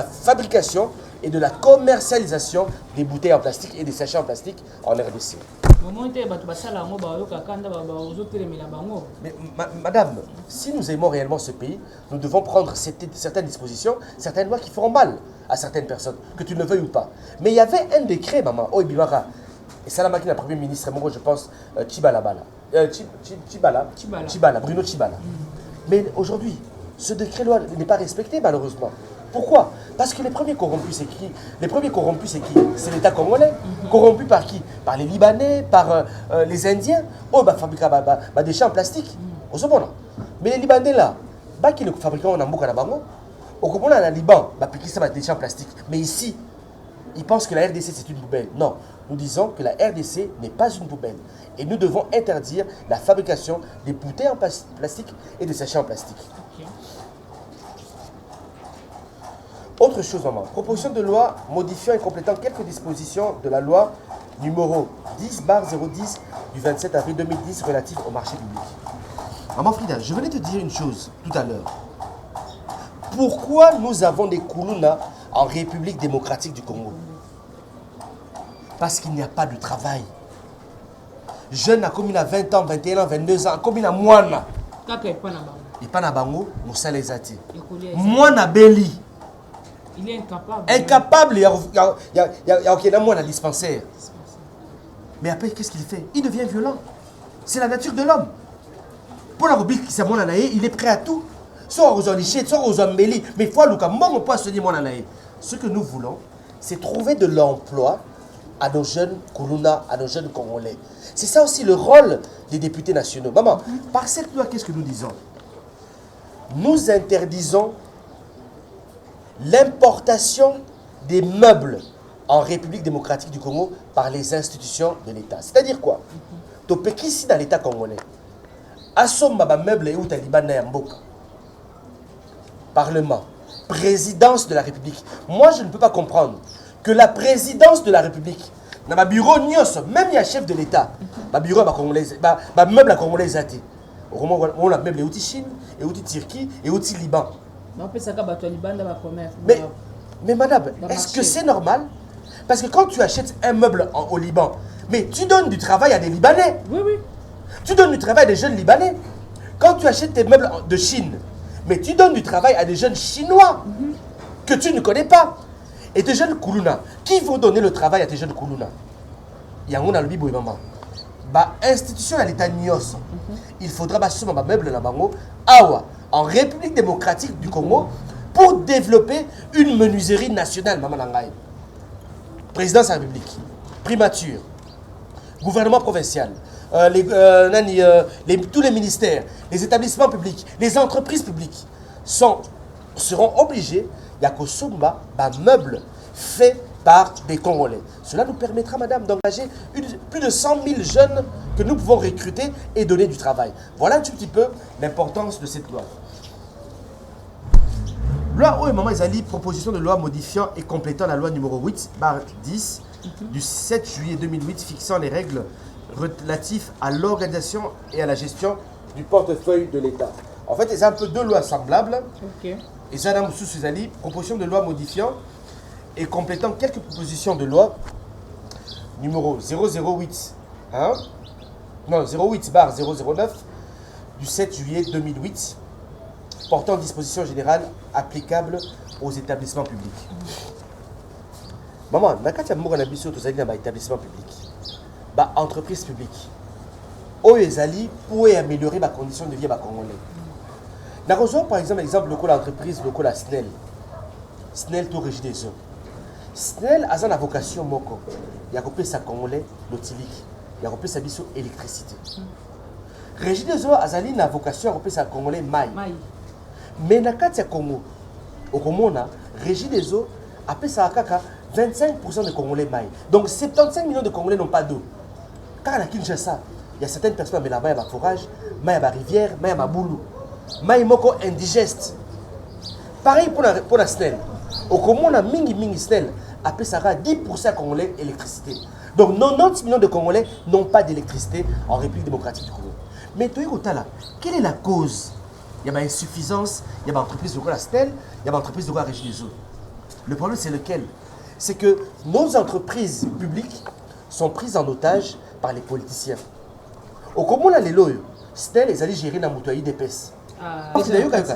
fabrication et de la commercialisation des bouteilles en plastique et des sachets en plastique en RDC. Mais madame, si nous aimons réellement ce pays, nous devons prendre certaines dispositions, certaines lois qui feront mal à certaines personnes, que tu ne le veuilles ou pas. Mais il y avait un décret, maman, oh Ibimara. Et ça, la Premier ministre, moi je pense, Chibala, Bruno Chibala. Mais aujourd'hui, ce décret-loi n'est pas respecté malheureusement. Pourquoi? Parce que les premiers corrompus, c'est qui? Les premiers corrompus, c'est qui? C'est l'État congolais. Corrompu par qui? Par les Libanais, par les Indiens. Oh, bah, fabriquer des champs en plastique. Mais les Libanais là, bah, qui le fabriquent en Amboka na bango, au Congo, en Liban, bah, puis qui ça va des champs en plastique. Mais ici, ils pensent que la RDC c'est une poubelle. Non, nous disons que la RDC n'est pas une poubelle. Et nous devons interdire la fabrication des bouteilles en plastique et des sachets en plastique. Okay. Autre chose, maman. Proposition de loi modifiant et complétant quelques dispositions de la loi numéro 10/010 du 27 avril 2010 relative au marché public. Maman Frida, je venais te dire une chose tout à l'heure. Pourquoi nous avons des Koulouna en République démocratique du Congo? Parce qu'il n'y a pas de travail. Jeune a commis à 20 ans, 21 ans, 22 ans, commis à moine. Et pas na bango, moussala ezati. Moine a belli. Il est incapable. Incapable, il y a aucun moine à dispensaire. Mais après, qu'est-ce qu'il fait? Il devient violent. C'est la nature de l'homme. Pour la rubrique qui s'appelle Moine, il est prêt à tout. Soit aux olichets, soit aux embellis. Mais il faut aller au pas se dire Moine. Ce que nous voulons, c'est trouver de l'emploi à nos jeunes Koulouna, à nos jeunes Congolais. C'est ça aussi le rôle des députés nationaux. Maman, par cette loi, qu'est-ce que nous disons? Nous interdisons l'importation des meubles en République démocratique du Congo par les institutions de l'État. C'est-à-dire quoi? Topeki ici dans l'État congolais. Assomba ba meuble et ou talibana yamboka. Parlement, présidence de la République. Moi, je ne peux pas comprendre que la présidence de la République, dans ma bureau nyos, même il y a chef de l'État, ma bureau ma meuble à congolais zati. On a meuble et outil Chine, et outil Turquie, et outil Liban. Mais madame, est-ce que c'est normal? Parce que quand tu achètes un meuble au Liban, mais tu donnes du travail à des Libanais. Oui, oui. Tu donnes du travail à des jeunes Libanais. Quand tu achètes tes meubles de Chine, mais tu donnes du travail à des jeunes Chinois que tu ne connais pas. Et tes jeunes Koulouna, qui vont donner le travail à tes jeunes Koulouna? Il y a un lobby boy maman. Bah institution à l'état Nios. Il faudra basser ma meuble na bango awa en République démocratique du Congo pour développer une menuiserie nationale maman nangai. Présidence de la République, primature, gouvernement provincial, tous les ministères, les établissements publics, les entreprises publiques seront obligés, il y a Kosumba, meubles faits par des Congolais. Cela nous permettra, madame, d'engager plus de 100 000 jeunes que nous pouvons recruter et donner du travail. Voilà un tout petit peu l'importance de cette loi. Loi Oyo Maman Ezali, proposition de loi modifiant et complétant la loi numéro 8/10 du 7 juillet 2008 fixant les règles relatives à l'organisation et à la gestion du portefeuille de l'État. En fait, il y a un peu deux lois semblables. Ok. Et ça, proposition de loi modifiant et complétant quelques propositions de loi numéro 008 08/009 du 7 juillet 2008 portant dispositions générales applicables aux établissements publics. Maman, nakati ya mboka na biso tozali na ba établissement public, ba entreprise publique. Oyo ezali pour améliorer ba conditions de vie ba congolais. Nakozwa par exemple lokola entreprise lokola SNEL. SNEL to régie des eaux. SNEL a une vocation moko. Il y a kopesa congolais l'otilique. Il y a kopesa biso électricité. Régie des eaux azali na vocation à kopesa congolais mai. Mais na kati ya Congo, au Komona, Régie des eaux appelle ça kaka 25% de Congolais maï. Donc 75 millions de Congolais n'ont pas d'eau. Car à Kinshasa, il y a certaines personnes qui ont maï à forage, maï à rivière, maï à boulou. Maï moko indigeste. Pareil pour la SNEL. Au Komona, mingi SNEL appelle ça 10% Congolais électricité. Donc 90 millions de Congolais n'ont pas d'électricité en République démocratique du Congo. Mais là, quelle est la cause? Il y a une insuffisance, il y a une entreprise de la SNEL, il y a une entreprise de la Régie des eaux. Le problème, c'est lequel? C'est que nos entreprises publiques sont prises en otage par les politiciens. Au comment on a les lois, SNEL, ils allaient gérer dans le d'épaisse.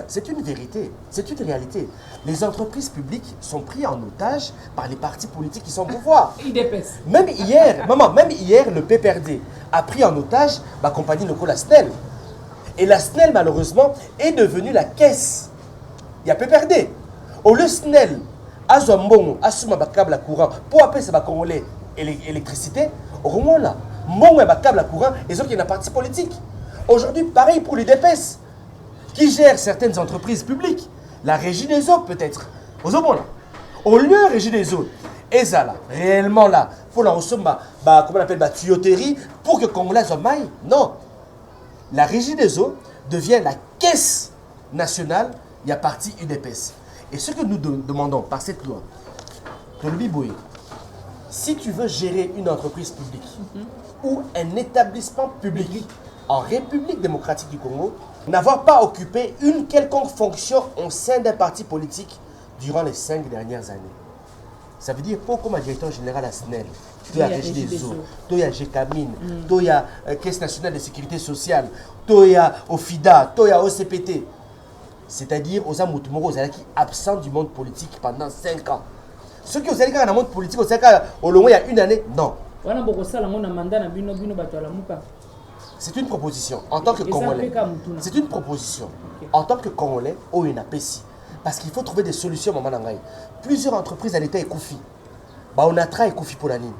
C'est une vérité, c'est une réalité. Les entreprises publiques sont prises en otage par les partis politiques qui sont au pouvoir. Même hier, le PPRD a pris en otage la compagnie locale, la SNEL. Et la SNEL, malheureusement, est devenue la caisse. Il y a PPRD. Au lieu SNEL, Azouambongo, Asuma câble à courant, pour appeler ça Congolais électricité, au moins là, Mbongo et câble à courant, et autres qui ont un parti politique. Aujourd'hui, pareil pour l'UDPS, qui gère certaines entreprises publiques. La Régie des eaux, peut-être. Au lieu de Régie des eaux, et ça là, réellement là, pour la comment on appelle, tuyauterie, pour que Congolais soient mailles. Non. La Régie des eaux devient la caisse nationale, il y a parti UDPS. Et ce que nous demandons par cette loi, si tu veux gérer une entreprise publique ou un établissement public en République démocratique du Congo, n'avoir pas occupé une quelconque fonction au sein d'un parti politique durant les 5 dernières années. Ça veut dire pour comme directeur général à SNEL, tu as Régie des eaux, tu as GECAMINE, tu as Caisse nationale de sécurité sociale, tu as OFIDA, tu as OCPT. C'est-à-dire aux Amoutumoro, qui absents du monde politique pendant 5 ans. Ceux qui ont été dans le monde politique, au long il y a une année, non. C'est une proposition en tant que Congolais. C'est une proposition en tant que Congolais au UNAPESI. Parce qu'il faut trouver des solutions, maman Nangaï. Plusieurs entreprises à l'État et Koufi. On a travaillé Koufi pour la ligne.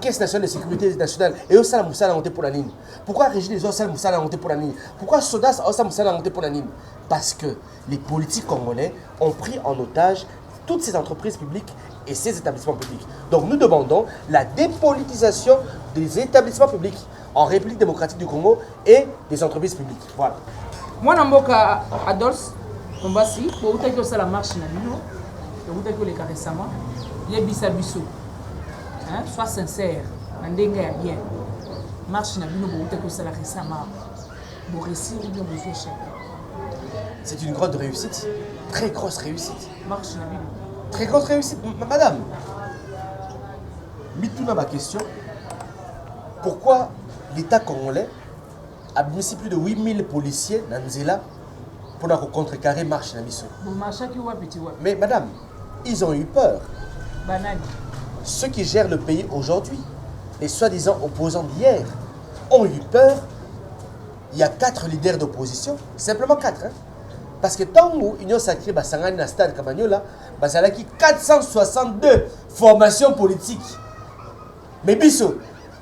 Caisse nationale de sécurité nationale et au Salam Moussa a monté pour la ligne. Pourquoi Régie des eaux Salam Moussa a monté pour la ligne? Pourquoi Sodas Salam Moussa a monté pour la ligne? Parce que les politiques congolais ont pris en otage toutes ces entreprises publiques et ces établissements publics. Donc nous demandons la dépolitisation des établissements publics en République démocratique du Congo et des entreprises publiques. Voilà. Moi, Namboka Adolphe, on va si, pour vous que ça la marche, pour vous que les cas récemment, il y a bisabiso. Sois sincère, n'endengue bien. Marche na bino pour vous que ça la récemment. Vous réussir ou bien vous échec. C'est une grande réussite, très grosse réussite. Marche na bino. Très grosse réussite, madame. Mitouna ma question. Pourquoi l'État congolais a mis plus de 8000 policiers dans Nzela pour contrecarrer marche na biso? Mais madame, ils ont eu peur. Banani. Ceux qui gèrent le pays aujourd'hui, les soi-disant opposants d'hier, ont eu peur. Il y a 4 leaders d'opposition, simplement 4. Parce que tant que l'Union sacrée Basangani na stade Kamagnola, Basalaki 462 formations politiques. Mais biso,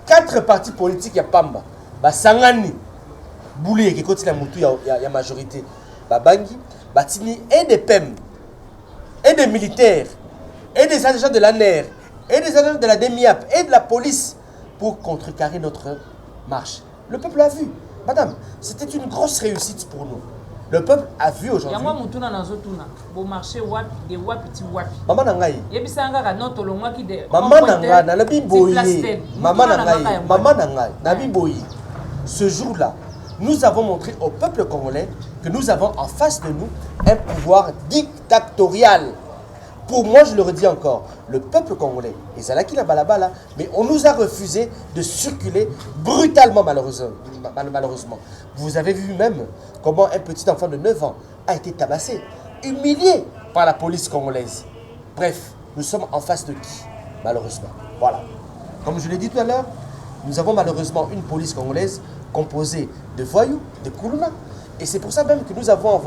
4 partis politiques ya pamba basangani bouli ekekoti na mutu ya majorité babangi batini et des PEM et des militaires et des agents de l'ANER et des agents de la DEMIAP et de la police pour contrecarrer notre marche. Le peuple a vu. Madame, c'était une grosse réussite pour nous. Le peuple a vu aujourd'hui. Maman Nangaï. Maman Nangaï, Nabi Boye. Maman Nangaï, Maman Nangaï, Nabi Boye. Ce jour-là, nous avons montré au peuple congolais que nous avons en face de nous un pouvoir dictatorial. Pour moi, je le redis encore, le peuple congolais, et c'est là qu'il a balabala, mais on nous a refusé de circuler brutalement, malheureusement. Vous avez vu même comment un petit enfant de 9 ans a été tabassé, humilié par la police congolaise. Bref, nous sommes en face de qui? Malheureusement. Voilà. Comme je l'ai dit tout à l'heure, nous avons malheureusement une police congolaise composée de voyous, de Koulouna. Et c'est pour ça même que nous avons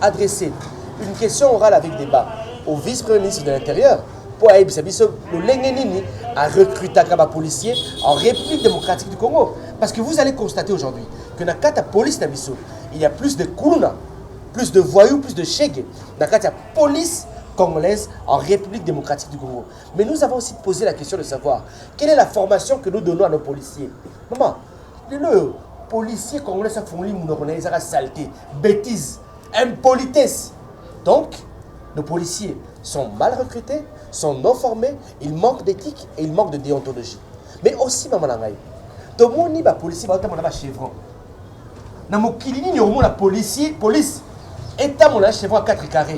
adressé une question orale avec débat au vice-premier ministre de l'Intérieur pour Aïb Sabiso, le Lengenini a recruté un policier en République démocratique du Congo. Parce que vous allez constater aujourd'hui que dans la police Nabiso, il y a plus de Koulouna, plus de voyous, plus de Chegue. Dans la police congolaise en République démocratique du Congo. Mais nous avons aussi posé la question de savoir quelle est la formation que nous donnons à nos policiers. Maman, le policier congolais, ça font l'immunité, ça saleté, bêtise, impolitesse. Donc, nos policiers sont mal recrutés, sont non formés, ils manquent d'éthique et ils manquent de déontologie. Mais aussi, maman Nangaï, tout le monde est policier, il y a un chevron. Dans mon kilini, il y a un policier, police, et il y a un chevron à 4 carrés.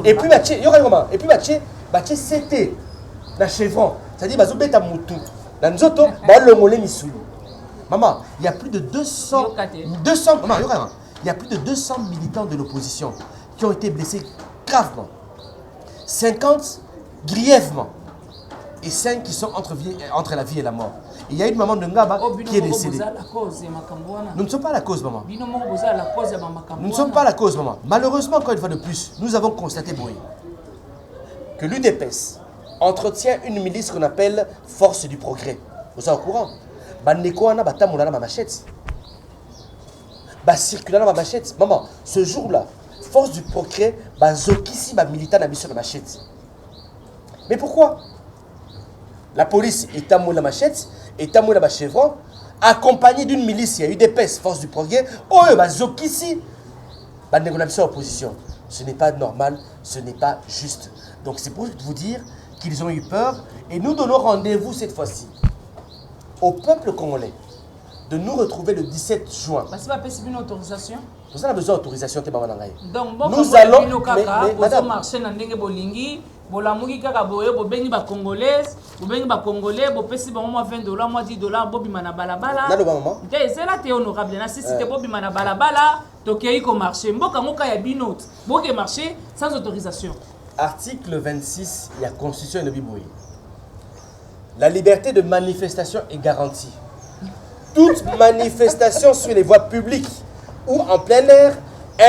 Et puis, il y a un c'était un chevron. C'est-à-dire qu'il y a un moutou. Dans nous autres, maman, il y a plus de 200 militants de l'opposition qui ont été blessés gravement, 50 grièvement et 5 qui sont entre la vie et la mort. Et il y a une maman de Ngaba qui est décédée. Nous ne sommes pas la cause, maman. Nous ne sommes pas la cause, maman. Malheureusement, encore une fois de plus, nous avons constaté, que l'UDPS entretient une milice qu'on appelle Force du Progrès. Vous êtes au courant? Maman, ce jour-là, Force du Progrès, Zokisi, militant na machette. Mais pourquoi? La police est à la machette, est à la chevron, accompagnée d'une milice, il y a eu des UDPS, Force du Progrès, Zokisi, opposition. Ce n'est pas normal, ce n'est pas juste. Donc c'est pour vous dire qu'ils ont eu peur et nous donnons rendez-vous cette fois-ci au peuple congolais de nous retrouver le 17 juin. Parce que une autorisation. Nous avons besoin d'autorisation. Donc, nous allons marcher dans le bolingi, bolamuki kaka boye, bobengi ba congolaise, bobengi ba congolais, bopesi ba moi $20, moi $10, bobima na balabala. Nalo maman. C'est là t'es honorable. Na si c'était bobima na balabala, tokei ko marcher. Mboka moka ya binote. Boke marcher sans autorisation. Article 26, il y a constitution de Biboui. La liberté de manifestation est garantie. Toute manifestation sur les voies publiques ou en plein air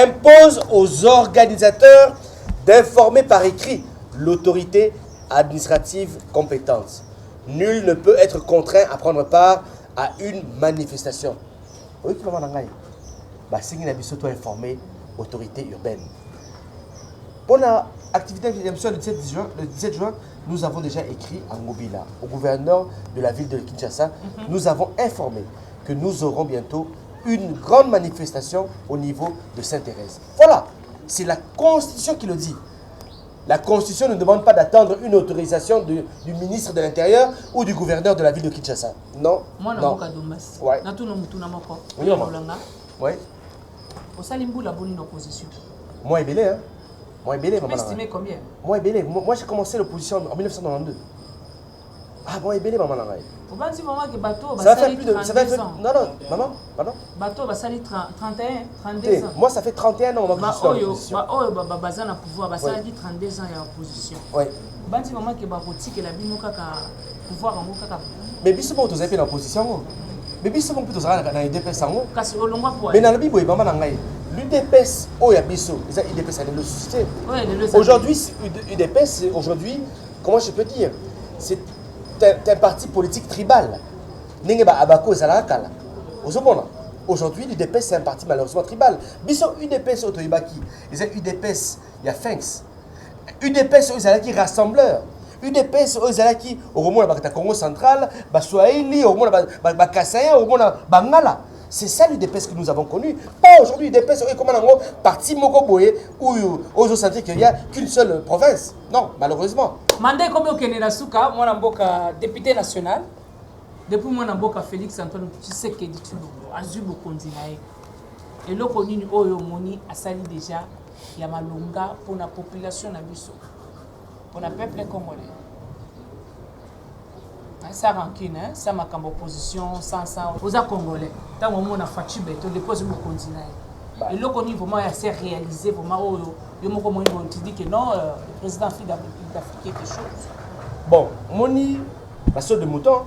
impose aux organisateurs d'informer par écrit l'autorité administrative compétente. Nul ne peut être contraint à prendre part à une manifestation. Oui, maman Nangaï. Bah, si vous avez informé l'autorité urbaine. Pour l'activité de l'émission le 17 juin, nous avons déjà écrit à Ngobila, au gouverneur de la ville de Kinshasa, nous avons informé que nous aurons bientôt une grande manifestation au niveau de Sainte-Thérèse. Voilà, c'est la Constitution qui le dit. La Constitution ne demande pas d'attendre une autorisation du ministre de l'Intérieur ou du gouverneur de la ville de Kinshasa. Non. Moi, non. Ouais. Oui, maman. Oui. Moi, Ebélé, hein. Moi, Ebélé, maman. Vous estimez combien? Moi, Ebélé. Moi, j'ai commencé l'opposition en 1992. Ah, moi, Ebélé, maman. Ça fait plus de... Ça fait... Non, non, maman, pardon. Bateau, ça fait 32 ans. Moi, ça fait 31 ans que je suis en opposition. Pouvoir, ça fait 32 ans en opposition. Oui. Bandi maman qui va voter la bino kaka pouvoir en kaka. Mais biso bon tous en opposition. Mais biso bon tous dans les DPS en. Kasi olongwa pour. Mais dans la Bible maman nangai. L'UDPS oh ya biso, ça UDPS a le société. Aujourd'hui UDPS aujourd'hui, comment je peux dire, c'est un parti politique tribal. ndenge ba abako ezalaka kala ozomona aujourd'hui l'UDPS c'est un parti malheureusement tribal biso UDPS otoyebaki eza UDPS ya Finks UDPS ezalaki rassembleur UDPS ezalaki okomona bakata Congo central baswahili okomona bakasaya okomona bangala. C'est ça l'UDPS que nous avons connu. Pas aujourd'hui l'UDPS comme un parti moko boye où aux sentir qu'il n'y a qu'une seule province. Non, malheureusement. Mandé comme au Kenya Souka, moi Namboka député national. Depuis moi Namboka Félix Antoine Tshisekedi Tshilombo, Azubo Kondinae. Et le connu Oyo Moni a sali déjà il y a malonga pour la population nabiso. Pour le peuple congolais. Ça rancune, hein? Ça m'a comme opposition, sans aux Congolais. Tant au moment on a fatigué, on dépose mon continent. Et là, on vraiment assez réalisé, vraiment, il te dit que non, le président fait d'Afrique quelque chose. Bon, Moni, la soeur de mouton.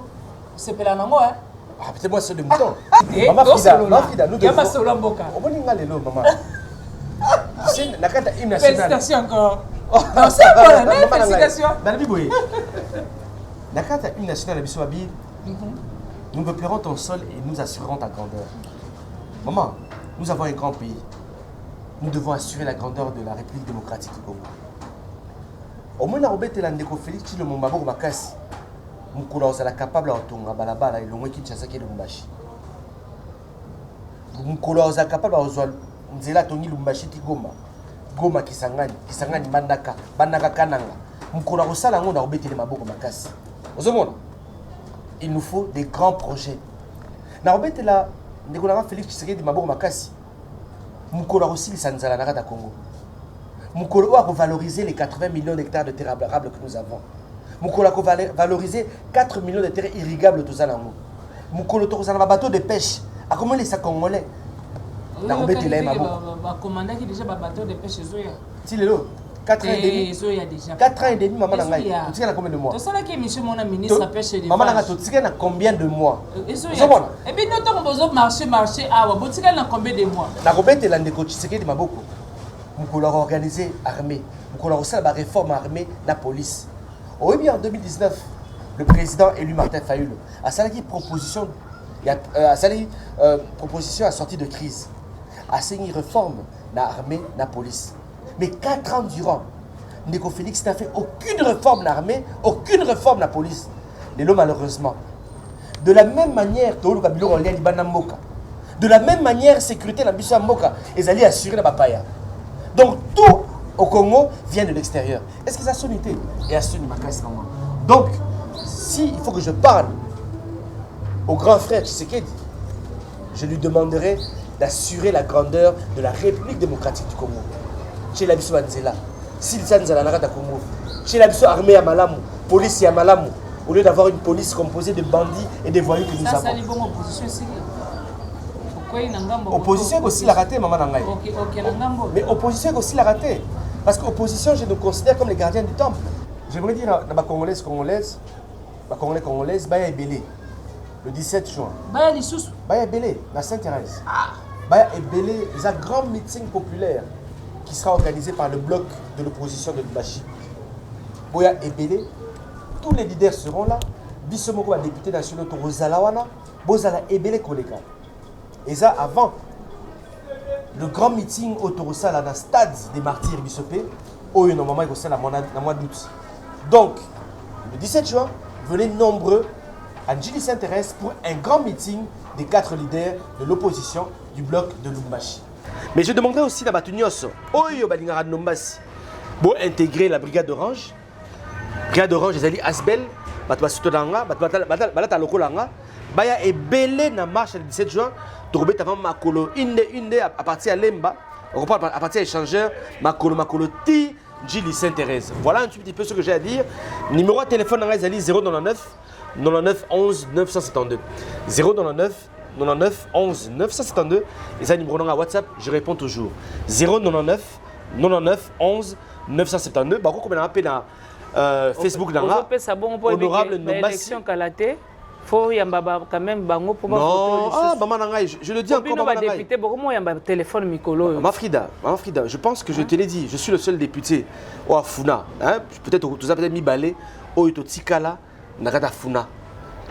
C'est pas la maman, hein? Ah, peut-être moi, soeur de mouton. Maman Frida, nous devons. Solo Mboka. On va aller là, maman. C'est la carte hymne nationale. Félicitations encore. Non, c'est pas la même félicitations. Dans la Bible, la carte hymne nationale, nous peuplерons ton sol et nous assurerons ta grandeur. Maman, nous avons un grand pays. Nous devons assurer la grandeur de la République démocratique du Congo. Au moins, on a Ndeko Félix Tshilombo Maboko Makasi. Mukula ozala capable de tonga balabala et longwe Kinshasa ke Lubumbashi. Mukula ozala capable de ozwa nzela tongi Lubumbashi ti Goma. Goma Kisangani Bandaka, Bandaka Kananga. Mukula osala ngo na obetele Maboko Makasi. Ozomona. Il nous faut des grands projets. Na obetela Ndeko Félix Tshisekedi Maboko Makasi. Mukolo aussi Sanzala Narada Congo. Mukolo a revaloriser les 80 millions d'hectares de terres arables que nous avons. Mukolo a valoriser 4 millions de terres irrigables tous alango. Mukolo a un bateau de pêche. A comment les Congolais? Na obete la Maboko. Ba commandant qui déjà ba bateau de pêche zoya. Si lelo 4 ans et demi. Zoya déjà. 4 ans et demi maman ngai. Tu sais na combien de mois? To sala ki monsieur mon ministre la pêche et maman ngai tu sais na combien de mois? Et puis nous on besoin marché awa. Bo tika na combien de mois? Na obete la Ndeko Tshisekedi Maboko. Mukolo a organisé armée. Mukolo a fait la réforme armée la police. Oh bien en 2019, le président élu Martin Fayulu a salé proposition, proposition à sortie de crise, a signé réforme la armée, la police. Mais 4 ans durant, Ndeko Félix n'a fait aucune réforme la armée, aucune réforme la police. Et là malheureusement, de la même manière, de la même manière, sécurité la mission Mboka, ils allaient assurer la papaya. Donc tout au Congo vient de l'extérieur. Est-ce que ça sonne été? Et à sonne Makasi maman. Donc, si il faut que je parle au grand frère Tshisekedi, je lui demanderai d'assurer la grandeur de la République démocratique du Congo. Chez la Bisso Anzela, s'il s'en a la Congo, chez la Bisso armée à Malamu, police à Malamu, au lieu d'avoir une police composée de bandits et de voyous que nous avons. Ça, c'est une bonne opposition ici. Opposition aussi la raté, maman Nangaï. Mais opposition aussi la raté. Parce que l'opposition, je nous considère comme les gardiens du temple. J'aimerais dire à ma Congolaise, ma Congolaise, Baya Ebélé, le 17 juin. Baya Lissous. Baya Ebélé, la Sainte-Thérèse. Baya Ebélé, c'est un grand meeting populaire qui sera organisé par le bloc de l'opposition de Lubumbashi. Baya Ebélé, tous les leaders seront là. Bissomoko, député national de Rosalawana, Bozala Ebélé Koleka. Et ça, avant le grand meeting autour de la stade des martyrs Bissopé, où normalement il y a le mois d'août. Donc, le 17 juin, venez nombreux à Njili Sainte-Thérèse pour un grand meeting des 4 leaders de l'opposition du bloc de Lubumbashi. Mais je demanderai aussi à Batunios, Oyo Balingara Nombasi, pour intégrer la brigade orange. Brigade orange, les alliés Asbel, Batouasutodanga, Batalokolanga, Baya est belé dans la marche le 17 juin. Tourbe avant Makolo, inde à partir de Lemba, on reparle à partir d'échangeurs, Makolo Ti, Njili Sainte-Thérèse. Voilà un petit peu ce que j'ai à dire. Numéro de téléphone dans les 099 99 11 972. 099 99 11 972. Et ça, numéro dans WhatsApp, je réponds toujours. 099 99 11 972. Bah, comme on a appelé dans Facebook, dans honorable Nombasi. Faut quand même bango pour non, ah maman nangai, je le dis encore maman nangai. Député beaucoup y a téléphone Mikolo. Maman Frida, je pense que je te l'ai dit, je suis le seul député au Funa, hein, peut-être tu as peut-être mis balai au Tikala nakata Funa.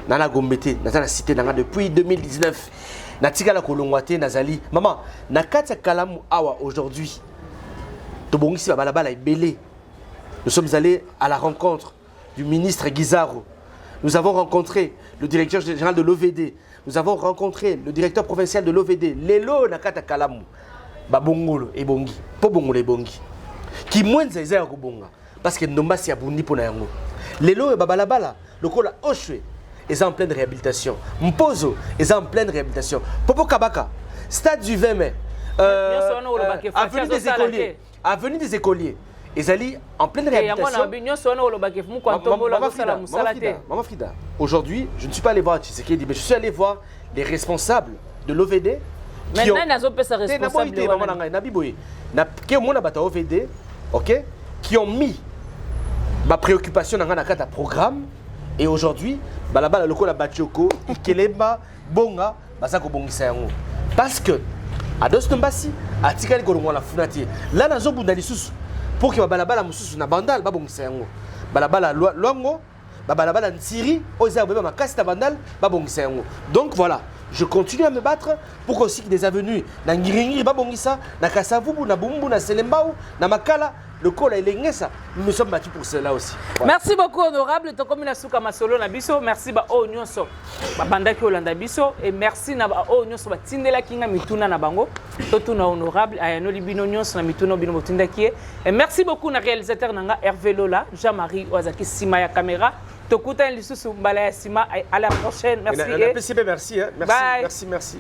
Nana Gombete, Nazana cité Nanga depuis 2019. Natikala Kolongwate, Nazali. Maman, Nakata Kalamu Awa aujourd'hui. Tobongisi Babalabala est belé. Nous sommes allés à la rencontre du ministre Guizaro. Nous avons rencontré le directeur général de l'OVD. Nous avons rencontré le directeur provincial de l'OVD. Lelo Nakata Kalamu. Babongolo et Bongi. Po Bongolo et Bongi. Qui moins Zézé Bonga. Parce que Nomba si Abundi pour Nayango. Lelo et Babalabala. Le Kola Oshwe. Ils sont en pleine réhabilitation. Mpozo, ils sont en pleine réhabilitation. Popo Kabaka, stade du 20 mai. Avenue des écoliers. Avenue des écoliers. Ils allaient en pleine réhabilitation. Maman Frida, aujourd'hui, je ne suis pas allé voir Tshisekedi, mais je suis allé voir les responsables de l'OVD. Maintenant, ils ont sa responsabilité. Qui ont mis ma préoccupation dans un programme. Et aujourd'hui, balabala loko la bachoko, ikeleba bonga, basako bongisa yango. Parce que ados nombasi, atikali kolongwa la funati. Là nazo bunda lisusu pour que balabala mususu na bandal ba bongisa yango. Balabala longo, balabala ntiri, oza beba makasi ta bandal ba bongisa yango. Donc voilà, je continue à me battre pour aussi que des avenues na ngiringiri ba bongisa, na Kasavubu, na Bumbu, na Selembao, na Makala. Le col est l'ingénieur, nous nous sommes battus pour cela aussi. Voilà. Merci beaucoup, honorable. Tokomi na suka masolo na biso. Merci ba o nyonso. Ba bandaki olanda biso et merci na ba o nyonso ba tindela kinga mituna na bango. Totuna honorable ayano libino nyonso na mituna bino motindaki. Et merci beaucoup na réalisateur nanga Hervé Lola, Jean-Marie Ozaki Sima ya caméra. Tokuta lisusu mbala ya Sima, à la prochaine. Merci. Merci. Hein. Merci. Bye. Merci.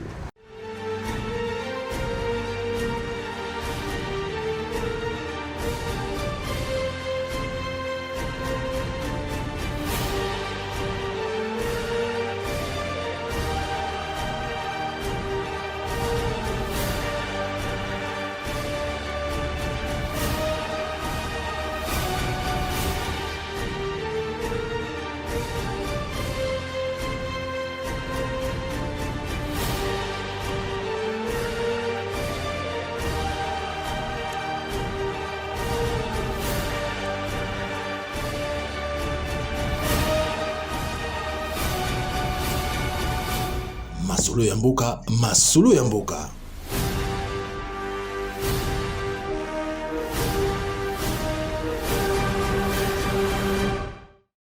Masolo ya mboka, masolo ya mboka.